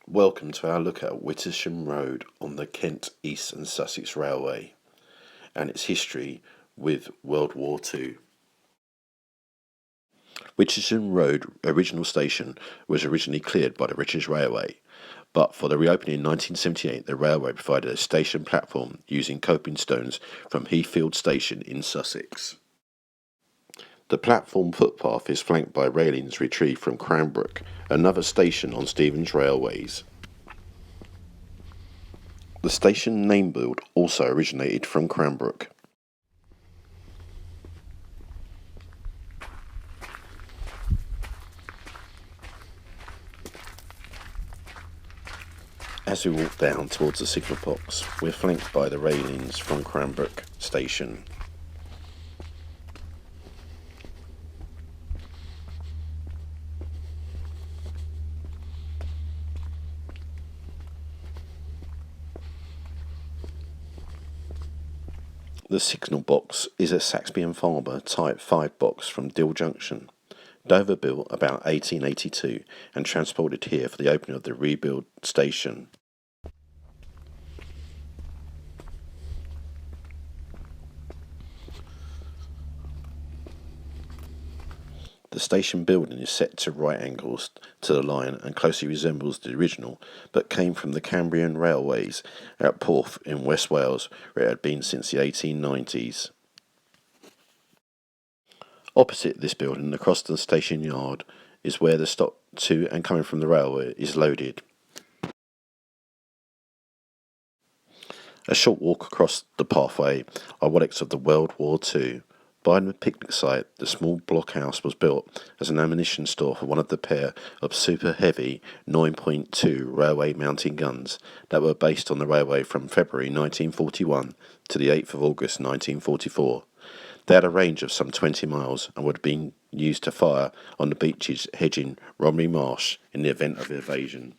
Welcome to our look at Wittersham Road on the Kent, East and Sussex Railway and its history with World War II. Wittersham Road original station was originally cleared by the British Railway, but for the reopening in 1978 the railway provided a station platform using coping stones from Heathfield station in Sussex. The platform footpath is flanked by railings retrieved from Cranbrook, another station on Stevens Railways. The station nameboard also originated from Cranbrook. As we walk down towards the signal box, we're flanked by the railings from Cranbrook station. The signal box is a Saxby and Farmer Type 5 box from Deal Junction. Dover built about 1882 and transported here for the opening of the rebuilt station. The station building is set to right angles to the line and closely resembles the original, but came from the Cambrian Railways at Porth in West Wales, where it had been since the 1890s. Opposite this building, across the station yard, is where the stock to and coming from the railway is loaded. A short walk across the pathway are relics of the World War II. Behind the picnic site, the small blockhouse was built as an ammunition store for one of the pair of super heavy 9.2 railway mountain guns that were based on the railway from February 1941 to the 8th of August 1944. They had a range of some 20 miles and would have been used to fire on the beaches hedging Romney Marsh in the event of invasion.